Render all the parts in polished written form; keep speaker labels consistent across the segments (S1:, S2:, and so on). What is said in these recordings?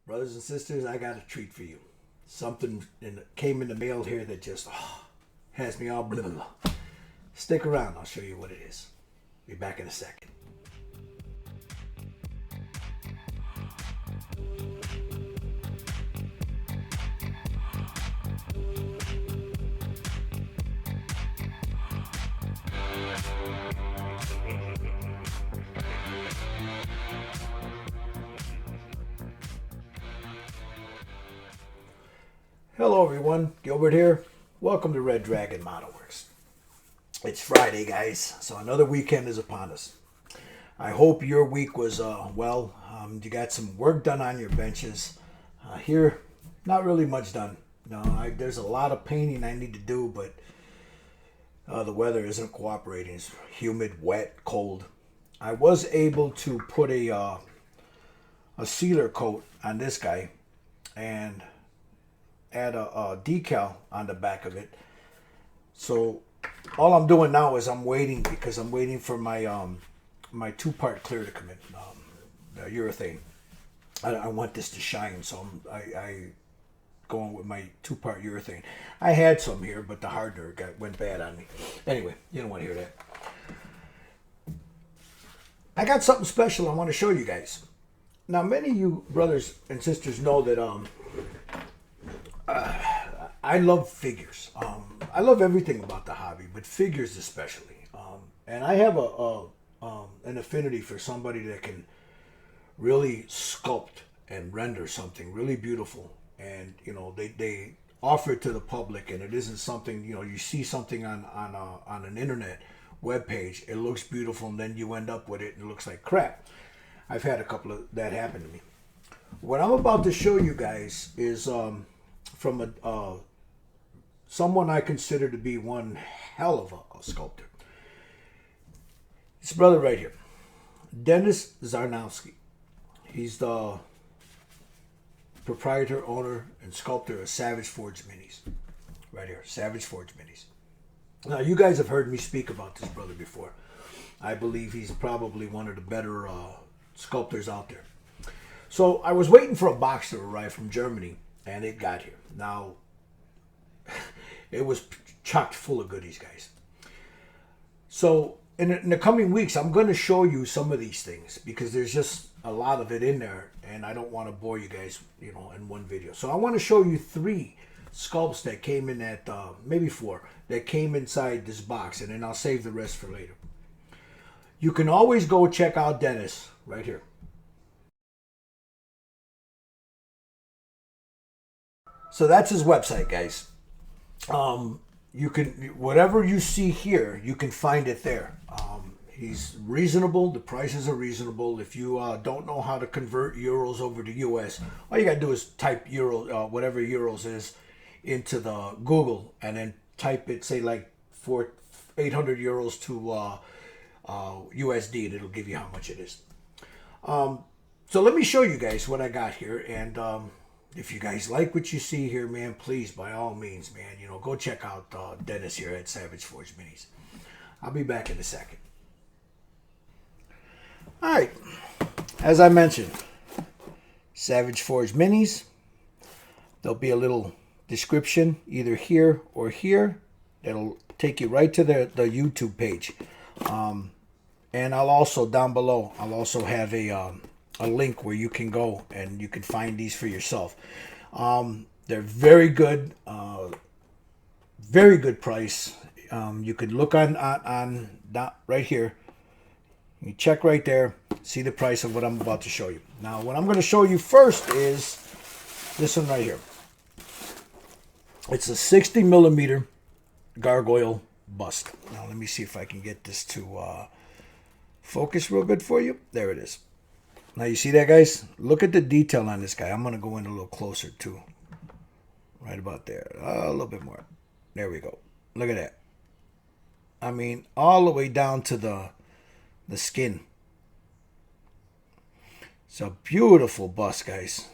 S1: Brothers and sisters, I got a treat for you. Something came in the mail here that just has me all blah, blah, blah. Stick around, I'll show you what it is. Be back in a second. Hello everyone, Gilbert here. Welcome to Reddragon Model Works. It's Friday, guys, so another weekend is upon us. I hope your week was well. You got some work done on your benches. Here, not really much done. No, there's a lot of painting I need to do, but the weather isn't cooperating. It's humid, wet, cold. I was able to put a sealer coat on this guy and add a decal on the back of it. So all I'm doing now is I'm waiting because I'm waiting for my my two-part clear to come in, the urethane. I want this to shine, so I going with my two-part urethane. I had some here, but the hardener went bad on me. Anyway, you don't want to hear that. I got something special I want to show you guys. Now, many of you brothers and sisters know that I love figures. I love everything about the hobby, but figures especially. And I have an affinity for somebody that can really sculpt and render something really beautiful. And they offer it to the public, and it isn't something you see something on an internet web page. It looks beautiful, and then you end up with it, and it looks like crap. I've had a couple of that happen to me. What I'm about to show you guys is from someone I consider to be one hell of a sculptor. This brother right here, Dennis Zarnowski. He's the proprietor, owner, and sculptor of Savage Forge Minis. Right here, Savage Forge Minis. Now, you guys have heard me speak about this brother before. I believe he's probably one of the better sculptors out there. So I was waiting for a box to arrive from Germany, and it got here. Now, it was chocked full of goodies, guys. So in the coming weeks, I'm going to show you some of these things because there's just a lot of it in there, and I don't want to bore you guys, in one video. So I want to show you 3 sculpts that came in at, maybe 4, that came inside this box, and then I'll save the rest for later. You can always go check out Dennis right here. So that's his website, guys. You can, whatever you see here, you can find it there. He's reasonable. The prices are reasonable. If you don't know how to convert euros over to US, all you got to do is type euro, whatever euros is, into the Google, and then type it, say like 800 euros to USD, and it'll give you how much it is. So let me show you guys what I got here, and if you guys like what you see here, man, please, by all means, man, go check out Dennis here at Savage Forge Minis. I'll be back in a second. All right, as I mentioned, Savage Forge Minis. There'll be a little description either here or here. That'll take you right to the YouTube page. And I'll also, down below, I'll also have a link where you can go and you can find these for yourself. They're very good price. You could look on right here. You check right there, see the price of what I'm about to show you. Now, what I'm going to show you first is this one right here. It's a 60 millimeter gargoyle bust. Now, let me see if I can get this to focus real good for you. There it is. Now, you see that, guys? Look at the detail on this guy. I'm going to go in a little closer, too. Right about there. A little bit more. There we go. Look at that. I mean, all the way down to the skin. It's a beautiful bust, guys.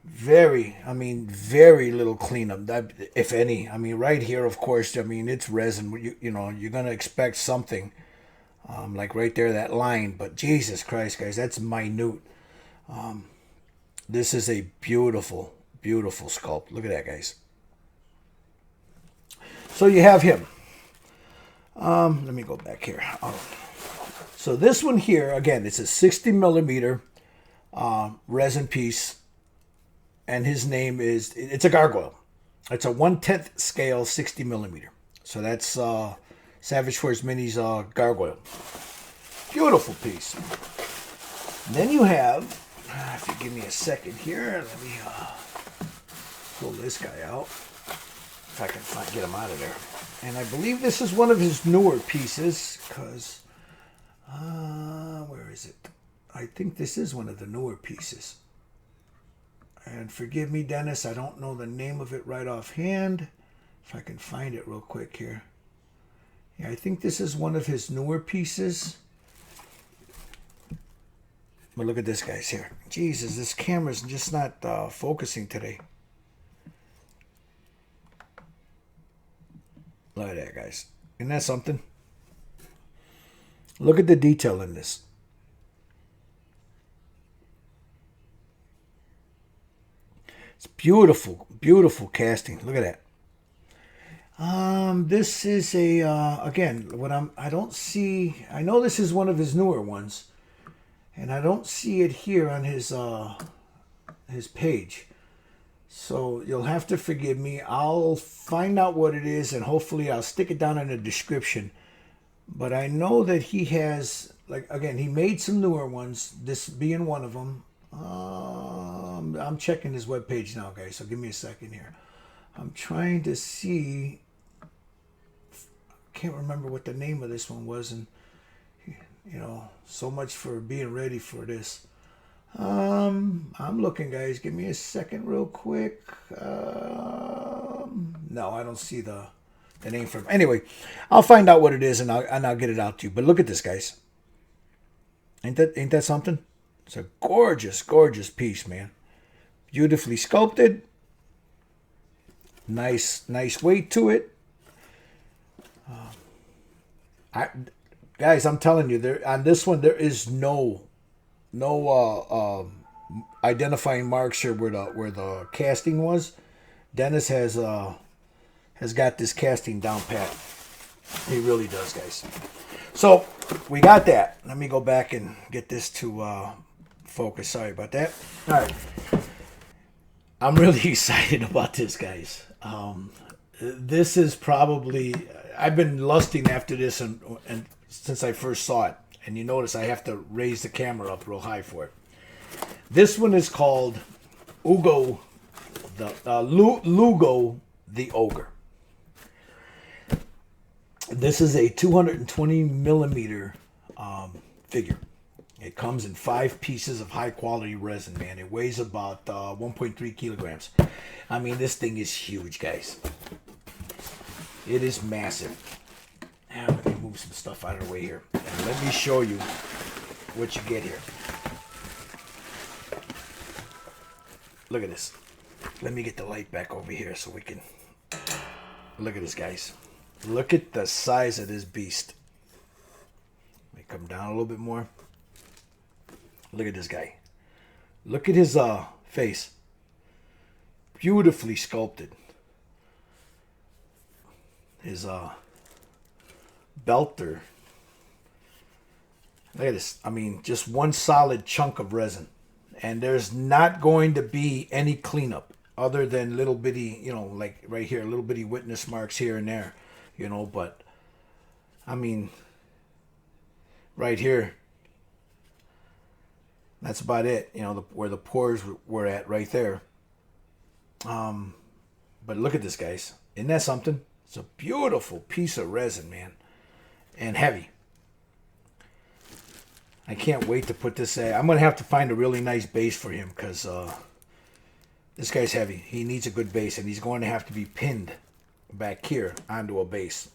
S1: Very little cleanup, if any. I mean, right here, of course, it's resin. You're going to expect something Like right there, that line. But Jesus Christ, guys, that's minute. This is a beautiful, beautiful sculpt. Look at that, guys. So you have him. Let me go back here. So this one here, again, it's a 60 millimeter resin piece. And his name is, it's a Gargoyle. It's a 1/10 scale 60 millimeter. So that's Savage Force Mini's Gargoyle. Beautiful piece. And then you have, if you give me a second here, let me pull this guy out. If I can get him out of there. And I believe this is one of his newer pieces, because, where is it? I think this is one of the newer pieces. And forgive me, Dennis, I don't know the name of it right offhand. If I can find it real quick here. Yeah, I think this is one of his newer pieces. But look at this, guys, here. Jesus, this camera's just not focusing today. Look at that, guys. Isn't that something? Look at the detail in this. It's beautiful, beautiful casting. Look at that. This is a again, I don't see. I know this is one of his newer ones, and I don't see it here on his page. So you'll have to forgive me. I'll find out what it is, and hopefully I'll stick it down in the description. But I know that he has, like, again, he made some newer ones. This being one of them. I'm checking his webpage now, guys, so give me a second here. I'm trying to see. Can't remember what the name of this one was, and you know, so much for being ready for this. I'm looking, guys. Give me a second real quick. No, I don't see the name from. Anyway, I'll find out what it is, and I'll get it out to you. But look at this, guys. Ain't that something? It's a gorgeous, gorgeous piece, man. Beautifully sculpted. Nice weight to it. Guys, I'm telling you, on this one there is no identifying marks here where the casting was. Dennis has got this casting down pat. He really does, guys. So we got that. Let me go back and get this to focus. Sorry about that. All right. I'm really excited about this, guys. This is probably, I've been lusting after this and since I first saw it. And you notice I have to raise the camera up real high for it. This one is called Lugo the Ogre. This is a 220 millimeter figure. It comes in 5 pieces of high quality resin, man. It weighs about 1.3 kilograms. I mean, this thing is huge, guys. It is massive. Now, let me move some stuff out of the way here. And let me show you what you get here. Look at this. Let me get the light back over here so we can look at this, guys. Look at the size of this beast. Let me come down a little bit more. Look at this guy. Look at his face. Beautifully sculpted. His belter. Look at this. I mean, just one solid chunk of resin. And there's not going to be any cleanup other than little bitty, you know, like right here, little bitty witness marks here and there, you know, but I mean, right here, that's about it, you know, where the pores were at right there. But look at this, guys. Isn't that something? It's a beautiful piece of resin, man, and heavy. I can't wait to put this. I'm going to have to find a really nice base for him because this guy's heavy. He needs a good base, and he's going to have to be pinned back here onto a base.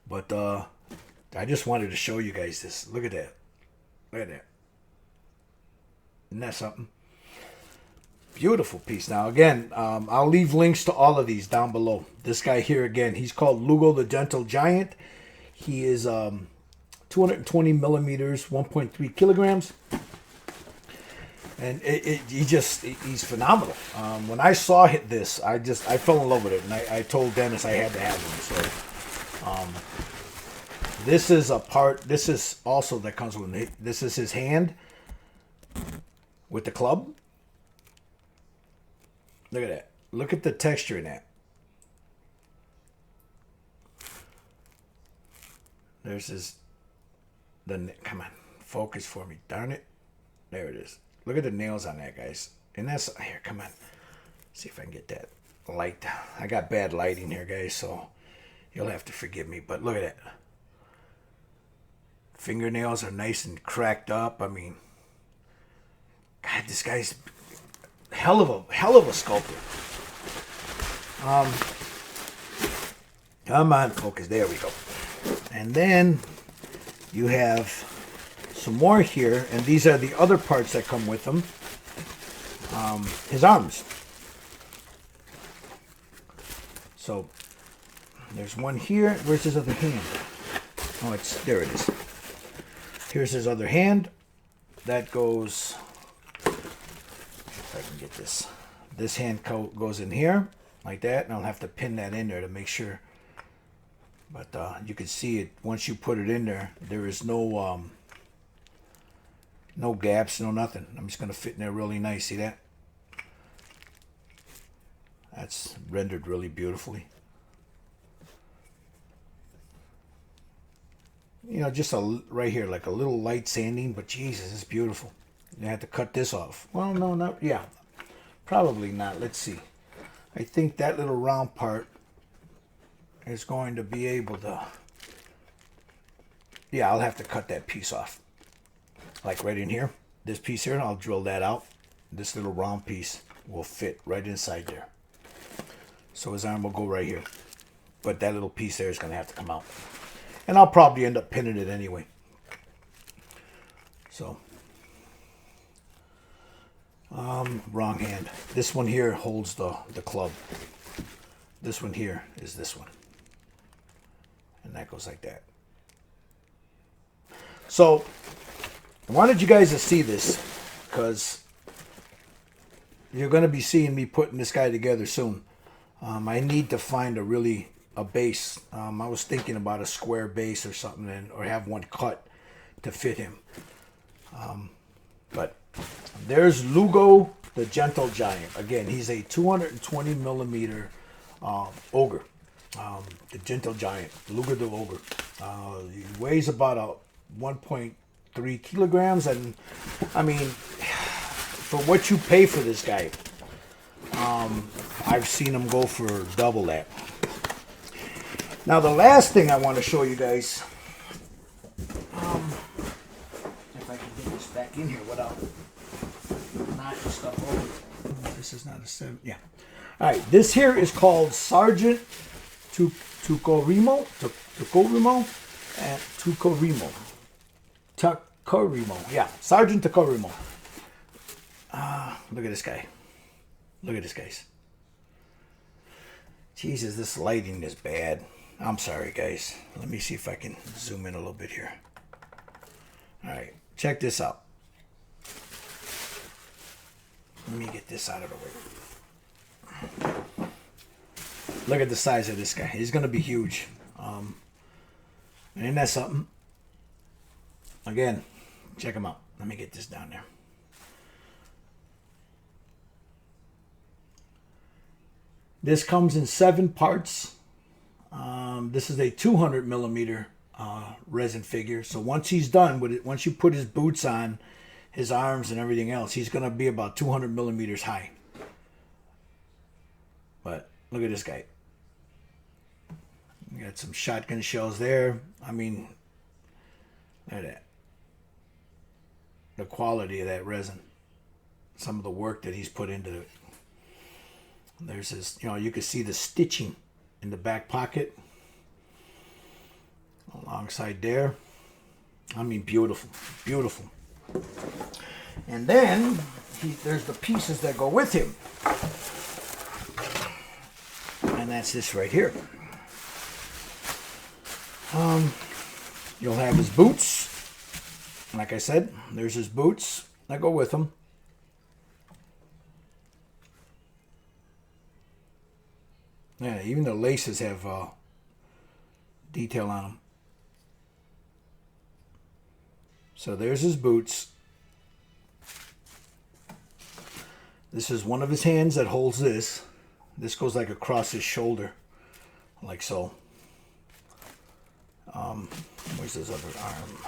S1: But I just wanted to show you guys this. Look at that. Look at that. Isn't that something? Beautiful piece. Now, again, I'll leave links to all of these down below. This guy here, again, he's called Lugo the Gentle Giant. He is 220 millimeters, 1.3 kilograms. And he's phenomenal. When I saw this, I fell in love with it, and I told Dennis I had to have him. So this is a part. This is also that comes with. This is his hand with the club. Look at that. Look at the texture in that. There's his. Come on, focus for me, darn it. There it is. Look at the nails on that, guys. And that's here. Come on, see if I can get that light. I got bad lighting here, guys, so you'll have to forgive me. But look at that. Fingernails are nice and cracked up. I mean, God, this guy's hell of a sculptor. Come on, focus. There we go. And then you have some more here, and these are the other parts that come with them. His arms. So there's one here. Where's his other hand? Oh, there it is. Here's his other hand. That goes. If I can get this. This hand goes in here like that, and I'll have to pin that in there to make sure. But you can see it once you put it in there. There is no gaps, no nothing. I'm just gonna fit in there really nice. See that? That's rendered really beautifully. You know, just right here, like a little light sanding, but Jesus, it's beautiful. You have to cut this off. Well, no, not yeah, probably not. Let's see. I think that little round part is going to be able to. Yeah, I'll have to cut that piece off. Like right in here, this piece here, and I'll drill that out. This little round piece will fit right inside there. So his arm will go right here. But that little piece there is going to have to come out. And I'll probably end up pinning it anyway. So, wrong hand. This one here holds the club. This one here is this one. And that goes like that. So, I wanted you guys to see this because you're going to be seeing me putting this guy together soon. I need to find a base. I was thinking about a square base or something, or have one cut to fit him. But there's Lugo, the Gentle Giant. Again, he's a 220 millimeter ogre. The Gentle Giant, Lugo the Ogre. He weighs about a 1.3 kilograms, and I mean, for what you pay for this guy, I've seen him go for double that. Now the last thing I want to show you guys, if I can get this back in here without knocking stuff over. This is not a 7. Yeah. All right. This here is called Sergeant Tuco Remo, and Tuco Remo. Yeah, Sergeant Tuco Remo. Look at this guy. Look at this, guys. Jesus, this lighting is bad. I'm sorry, guys. Let me see if I can zoom in a little bit here. All right, check this out. Let me get this out of the way. Look at the size of this guy. He's going to be huge. Ain't that something? Again, check him out. Let me get this down there. This comes in 7 parts. This is a 200 millimeter resin figure. So once he's done with it, once you put his boots on, his arms and everything else, he's going to be about 200 millimeters high. But look at this guy. You got some shotgun shells there. I mean, look at that. The quality of that resin. Some of the work that he's put into it. There's his, you can see the stitching in the back pocket. Alongside there. I mean, beautiful. Beautiful. And then, there's the pieces that go with him. And that's this right here. You'll have his boots. Like I said, there's his boots that go with him. Yeah, even the laces have detail on them. So there's his boots. This is one of his hands that holds this. This goes like across his shoulder, like so. Where's his other arm?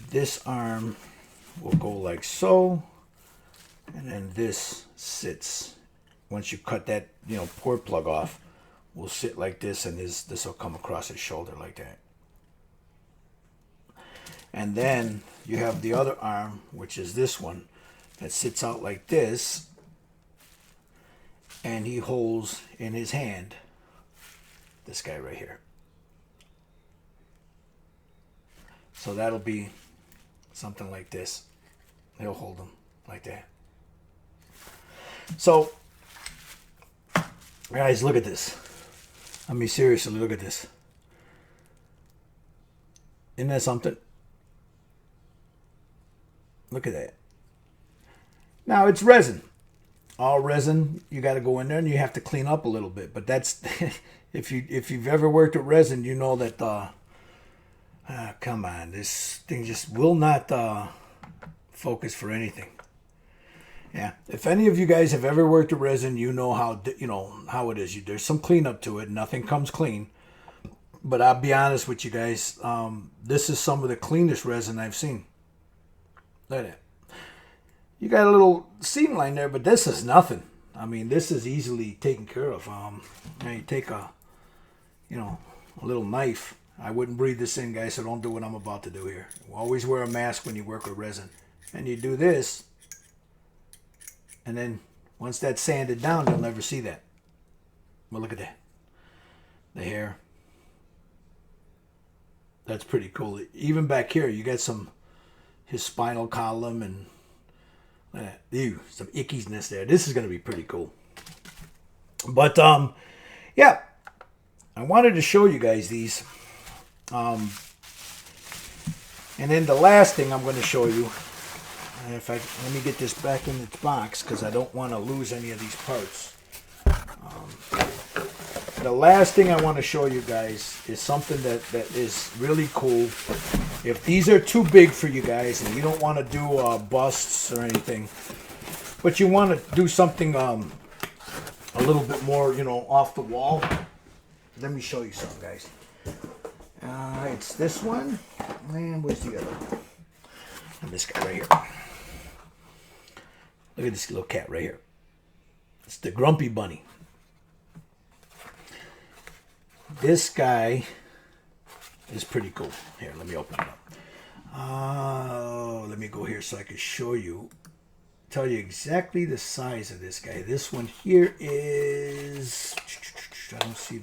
S1: This arm will go like so, and then this sits. Once you cut that, port plug off, will sit like this, and this will come across his shoulder like that. And then you have the other arm, which is this one, that sits out like this, and he holds in his hand this guy right here. So that'll be something like this. He'll hold them like that. So, guys, look at this. I mean, seriously, look at this. Isn't that something? Look at that. Now, it's resin. All resin, you got to go in there and you have to clean up a little bit. But that's, if you've ever worked with resin, you know that, come on, this thing just will not focus for anything. Yeah, if any of you guys have ever worked with resin, you know how it is. There's some cleanup to it. Nothing comes clean. But I'll be honest with you guys. This is some of the cleanest resin I've seen. Look at that. You got a little seam line there, but this is nothing. I mean, this is easily taken care of. You take a little knife. I wouldn't breathe this in, guys, so don't do what I'm about to do here. Always wear a mask when you work with resin. And you do this. And then once that's sanded down, you'll never see that. Well, look at that. The hair. That's pretty cool. Even back here, you got his spinal column and some ickiness there. This is going to be pretty cool. But, yeah. I wanted to show you guys these. And then the last thing I'm going to show you, let me get this back in its box because I don't want to lose any of these parts. The last thing I want to show you guys is something that is really cool. If these are too big for you guys and you don't want to do busts or anything, but you want to do something a little bit more, off the wall, let me show you something, guys. It's this one, and where's the other one? And this guy right here. Look at this little cat right here. It's the Grumpy Bunny. This guy is pretty cool. Here, let me open it up. Let me go here so I can show you, tell you exactly the size of this guy. This one here is, I don't see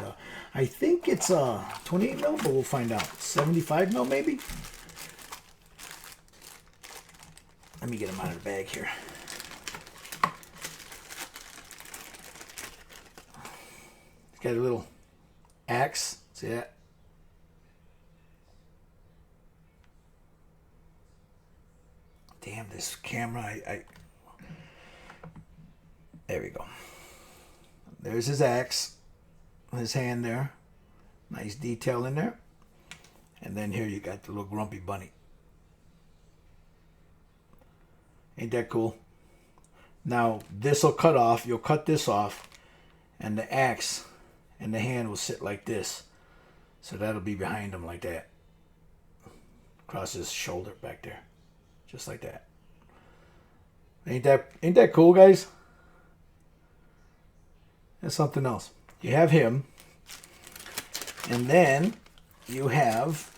S1: I think it's 28 mil, but we'll find out. 75 mil maybe? Let me get him out of the bag here. He's got a little axe. See that? Damn, this camera. There we go. There's his axe. His hand there. Nice detail in there. And then here you got the little Grumpy Bunny. Ain't that cool? Now, this will cut off. You'll cut this off. And the axe and the hand will sit like this. So that'll be behind him like that. Across his shoulder back there. Just like that. Ain't that cool, guys? That's something else. You have him. And then you have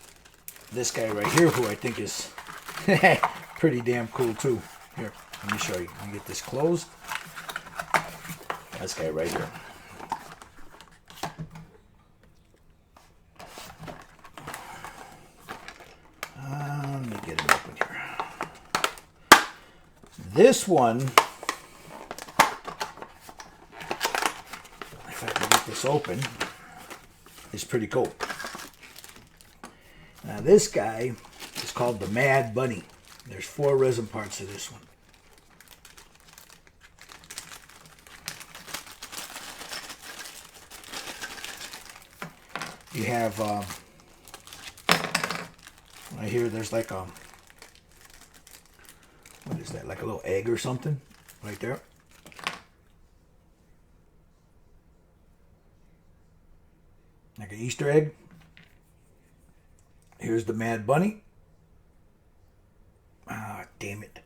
S1: this guy right here who I think is pretty damn cool too. Here, let me show you. Let me get this closed. This guy right here. Let me get him open here. This one, if I can get this open, is pretty cool. Now this guy is called the Mad Bunny. There's 4 resin parts of this one. You have right here. There's like a, what is that? Like a little egg or something, right there. Like an Easter egg. Here's the Mad Bunny. Ah, damn it.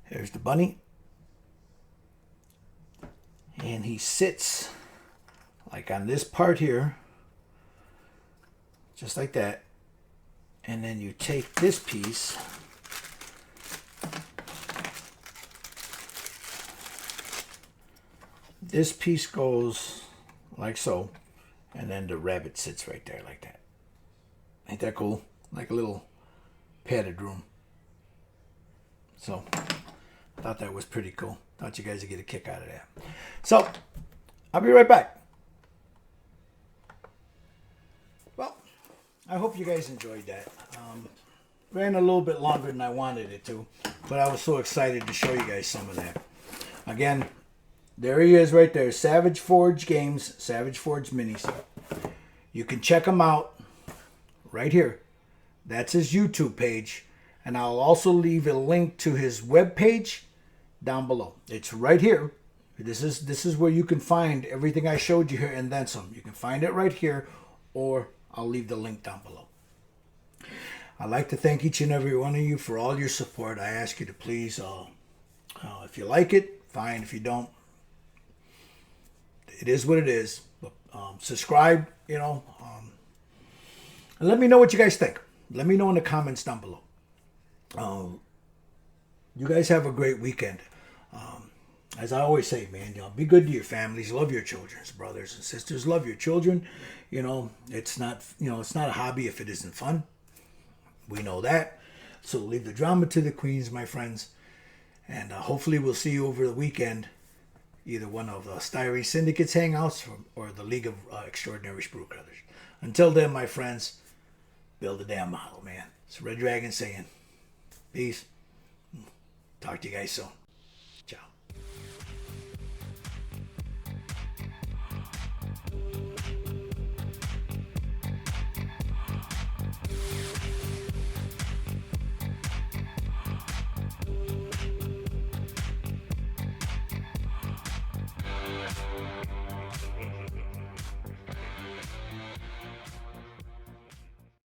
S1: Here's the bunny. And he sits like on this part here. Just like that. And then you take this piece. This piece goes like so. And then the rabbit sits right there like that. Ain't that cool? Like a little padded room. So, I thought that was pretty cool. Thought you guys would get a kick out of that. So, I'll be right back. Well, I hope you guys enjoyed that. Ran a little bit longer than I wanted it to. But I was so excited to show you guys some of that. Again, there he is right there. Savage Forge Games, Savage Forge Minis. You can check him out right here. That's his YouTube page. And I'll also leave a link to his webpage down below. It's right here. This is where you can find everything I showed you here and then some. You can find it right here, or I'll leave the link down below. I'd like to thank each and every one of you for all your support. I ask you to please, if you like it, fine. If you don't, it is what it is. But, subscribe, and let me know what you guys think. Let me know in the comments down below. You guys have a great weekend. As I always say, man, be good to your families. Love your children, brothers and sisters. Love your children. It's not a hobby if it isn't fun. We know that. So leave the drama to the queens, my friends. And hopefully we'll see you over the weekend. Either one of the Styrene Syndicate's hangouts or the League of Extraordinary Sprue Brothers. Until then, my friends, build a damn model, man. It's Reddragon saying, peace. Talk to you guys soon.